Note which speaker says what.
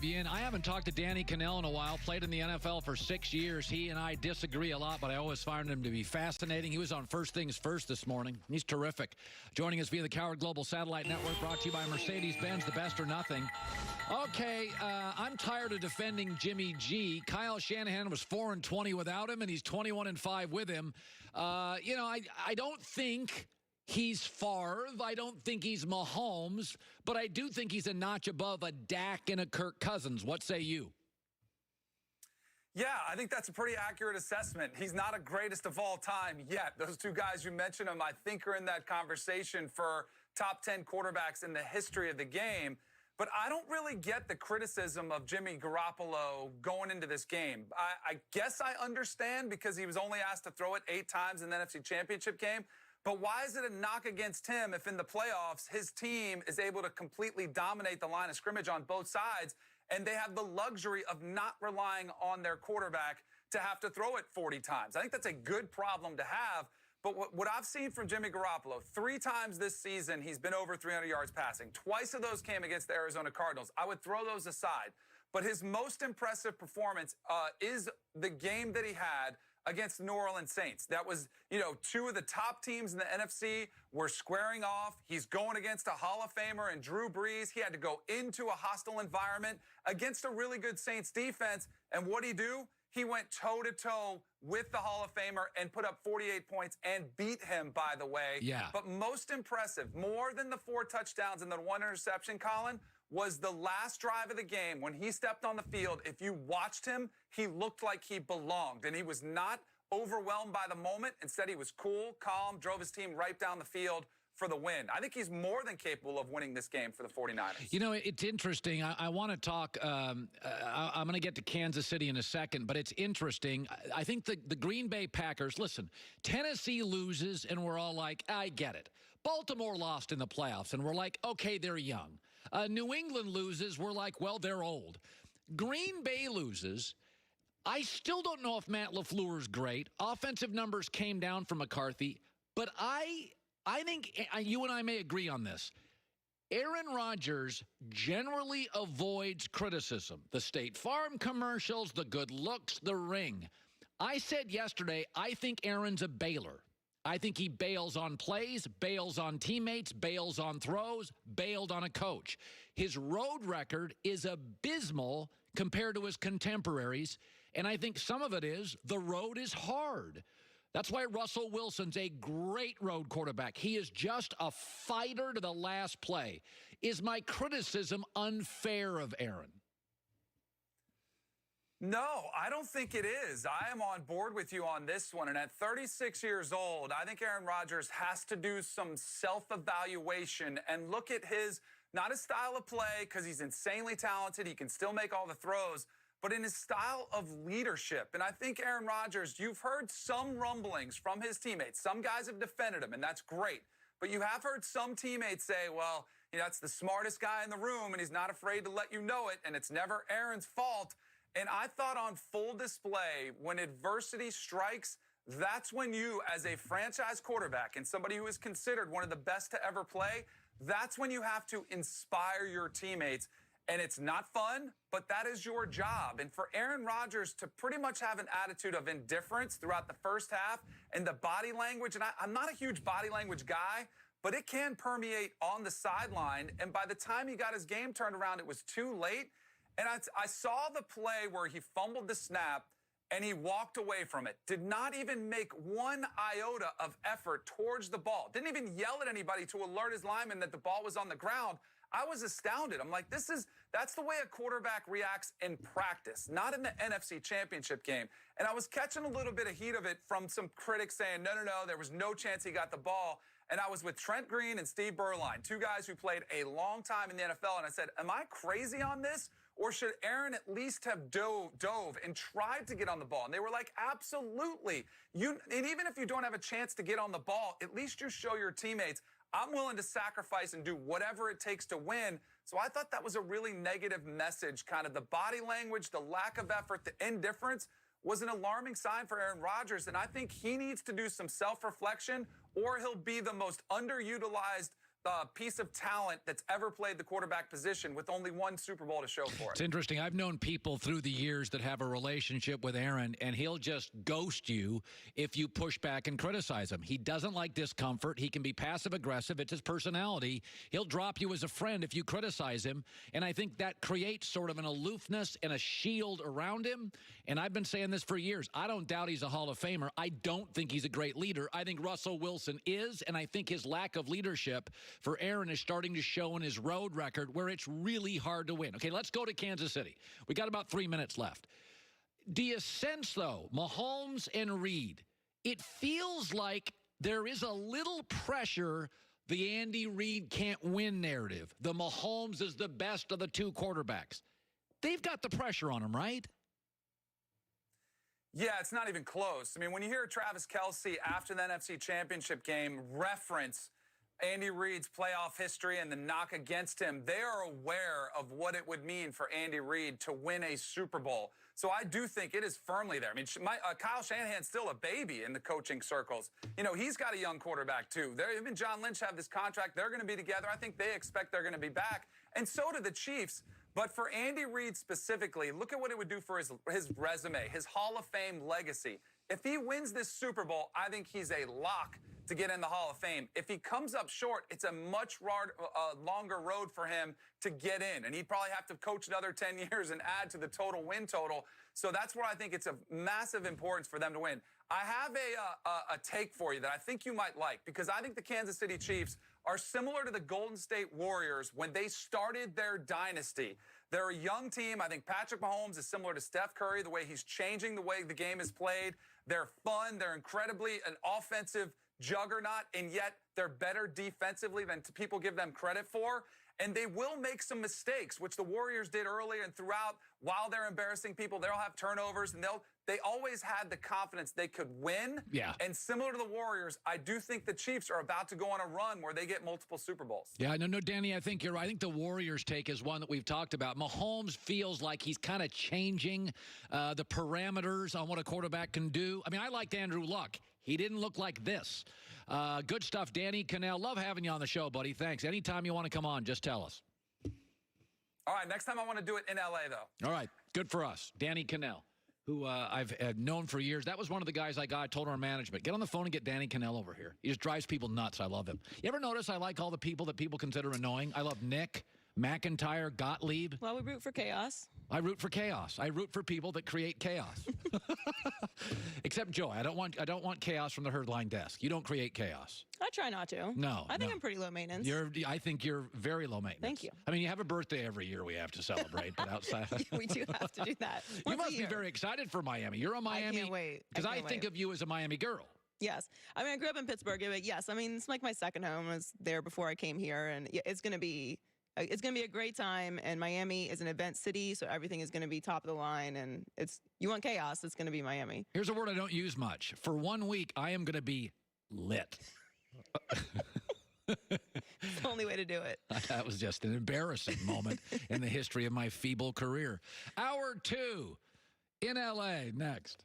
Speaker 1: I haven't talked to Danny Cannell in a while. Played in the NFL for 6 years. He and I disagree a lot, but I always find him to be fascinating. He was on First Things First this morning. He's terrific. Joining us via the Coward Global Satellite Network, brought to you by Mercedes-Benz, the best or nothing. Okay, I'm tired of defending Jimmy G. Kyle Shanahan was 4-20 without him, and he's 21-5 with him. I don't think he's Favre. I don't think he's Mahomes, but I do think he's a notch above a Dak and a Kirk Cousins. What say you?
Speaker 2: Yeah, I think that's a pretty accurate assessment. He's not a greatest of all time yet. Those two guys you mentioned, I think are in that conversation for top 10 quarterbacks in the history of the game. But I don't really get the criticism of Jimmy Garoppolo going into this game. I guess I understand because he was only asked to throw it 8 times in the NFC Championship game. But why is it a knock against him if in the playoffs his team is able to completely dominate the line of scrimmage on both sides and they have the luxury of not relying on their quarterback to have to throw it 40 times? I think that's a good problem to have. But what I've seen from Jimmy Garoppolo, 3 times this season, he's been over 300 yards passing. Twice of those came against the Arizona Cardinals. I would throw those aside. But his most impressive performance is the game that he had against the New Orleans Saints. That was, 2 of the top teams in the NFC were squaring off. He's going against a Hall of Famer and Drew Brees. He had to go into a hostile environment against a really good Saints defense. And what'd he do? He went toe-to-toe with the Hall of Famer and put up 48 points and beat him, by the way.
Speaker 1: Yeah.
Speaker 2: But most impressive, more than the 4 touchdowns and the 1 interception, Colin, was the last drive of the game when he stepped on the field. If you watched him, he looked like he belonged, and he was not overwhelmed by the moment. Instead, he was cool, calm, drove his team right down the field for the win. I think he's more than capable of winning this game for the 49ers.
Speaker 1: You know, it's interesting. I want to talk, I'm going to get to Kansas City in a second, but it's interesting. I think the Green Bay Packers, listen, Tennessee loses, and we're all like, I get it. Baltimore lost in the playoffs, and we're like, okay, they're young. New England loses, we're like, well, they're old. Green Bay loses. I still don't know if Matt LaFleur is great. Offensive numbers came down for McCarthy, but I think you and I may agree on this. Aaron Rodgers generally avoids criticism. The State Farm commercials, the good looks, the ring. I said yesterday, I think Aaron's a bailer. I think he bails on plays, bails on teammates, bails on throws, bailed on a coach. His road record is abysmal compared to his contemporaries, and I think some of it is the road is hard. That's why Russell Wilson's a great road quarterback. He is just a fighter to the last play. Is my criticism unfair of Aaron?
Speaker 2: No, I don't think it is. I am on board with you on this one. And at 36 years old, I think Aaron Rodgers has to do some self-evaluation and look at not his style of play, because he's insanely talented. He can still make all the throws, but in his style of leadership. And I think Aaron Rodgers, you've heard some rumblings from his teammates. Some guys have defended him, and that's great. But you have heard some teammates say, well, that's the smartest guy in the room, and he's not afraid to let you know it, and it's never Aaron's fault. And I thought on full display, when adversity strikes, that's when you, as a franchise quarterback and somebody who is considered one of the best to ever play, that's when you have to inspire your teammates. And it's not fun, but that is your job. And for Aaron Rodgers to pretty much have an attitude of indifference throughout the first half and the body language, and I'm not a huge body language guy, but it can permeate on the sideline. And by the time he got his game turned around, it was too late. And I saw the play where he fumbled the snap and he walked away from it. Did not even make one iota of effort towards the ball. Didn't even yell at anybody to alert his lineman that the ball was on the ground. I was astounded. I'm like, that's the way a quarterback reacts in practice, not in the NFC Championship game. And I was catching a little bit of heat of it from some critics saying, no, there was no chance he got the ball. And I was with Trent Green and Steve Berline, 2 guys who played a long time in the NFL. And I said, am I crazy on this? Or should Aaron at least have dove and tried to get on the ball? And they were like, absolutely. And even if you don't have a chance to get on the ball, at least you show your teammates, I'm willing to sacrifice and do whatever it takes to win. So I thought that was a really negative message. Kind of the body language, the lack of effort, the indifference was an alarming sign for Aaron Rodgers. And I think he needs to do some self-reflection, or he'll be the most underutilized piece of talent that's ever played the quarterback position with only one Super Bowl to show for
Speaker 1: It's
Speaker 2: it.
Speaker 1: interesting. I've known people through the years that have a relationship with Aaron, and he'll just ghost you if you push back and criticize him. He doesn't like discomfort. He can be passive-aggressive. It's his personality. He'll drop you as a friend if you criticize him, and I think that creates sort of an aloofness and a shield around him, and I've been saying this for years. I don't doubt he's a Hall of Famer. I don't think he's a great leader. I think Russell Wilson is, and I think his lack of leadership for Aaron is starting to show in his road record where it's really hard to win. Okay, let's go to Kansas City. We got about 3 minutes left. Do you sense, though, Mahomes and Reed, it feels like there is a little pressure, the Andy Reid can't win narrative. The Mahomes is the best of the two quarterbacks. They've got the pressure on them, right?
Speaker 2: Yeah, it's not even close. I mean, when you hear Travis Kelce after the NFC Championship game reference Andy Reid's playoff history and the knock against him, they are aware of what it would mean for Andy Reid to win a Super Bowl. So I do think it is firmly there. I mean, Kyle Shanahan's still a baby in the coaching circles. You know, he's got a young quarterback, too. Him and John Lynch have this contract. They're going to be together. I think they expect they're going to be back. And so do the Chiefs. But for Andy Reid specifically, look at what it would do for his resume, his Hall of Fame legacy. If he wins this Super Bowl, I think he's a lock to get in the Hall of Fame. If he comes up short, it's a much longer road for him to get in. And he'd probably have to coach another 10 years and add to the total win total. So that's where I think it's of massive importance for them to win. I have a take for you that I think you might like, because I think the Kansas City Chiefs are similar to the Golden State Warriors when they started their dynasty. They're a young team. I think Patrick Mahomes is similar to Steph Curry, the way he's changing the way the game is played. They're fun. They're incredibly an offensive juggernaut, and yet they're better defensively than people give them credit for. And they will make some mistakes, which the Warriors did earlier and throughout. While they're embarrassing people, they'll have turnovers, and they always had the confidence they could win.
Speaker 1: Yeah.
Speaker 2: And similar to the Warriors, I do think the Chiefs are about to go on a run where they get multiple Super Bowls.
Speaker 1: Yeah, no, Danny, I think you're right. I think the Warriors take is one that we've talked about. Mahomes feels like he's kind of changing the parameters on what a quarterback can do. I mean, I liked Andrew Luck. He didn't look like this. Good stuff, Danny Cannell. Love having you on the show, buddy. Thanks. Anytime you want to come on, just tell us.
Speaker 2: All right, next time I want to do it in L.A., though.
Speaker 1: All right, good for us. Danny Cannell, who I've known for years. That was one of the guys I told our management, get on the phone and get Danny Cannell over here. He just drives people nuts. I love him. You ever notice I like all the people that people consider annoying? I love Nick, McIntyre, Gottlieb.
Speaker 3: Well, we root for chaos.
Speaker 1: I root for chaos. I root for people that create chaos. Except Joy. I don't want chaos from the herdline desk. You don't create chaos.
Speaker 3: I try not to.
Speaker 1: No.
Speaker 3: I think I'm pretty low maintenance.
Speaker 1: I think you're very low maintenance.
Speaker 3: Thank you.
Speaker 1: I mean, you have a birthday every year we have to celebrate, but outside
Speaker 3: we do have to do that.
Speaker 1: You
Speaker 3: Once a
Speaker 1: must be
Speaker 3: year.
Speaker 1: very excited for Miami. You're a Miami.
Speaker 3: I can't wait.
Speaker 1: Because I think of you as a Miami girl.
Speaker 3: Yes. I mean, I grew up in Pittsburgh, but yes, I mean, it's like my second home. I was there before I came here, and it's going to be a great time, and Miami is an event city, so everything is going to be top of the line, and you want chaos, it's going to be Miami.
Speaker 1: Here's a word I don't use much. For 1 week, I am going to be lit.
Speaker 3: It's the only way to do it.
Speaker 1: That was just an embarrassing moment in the history of my feeble career. Hour 2 in L.A. next.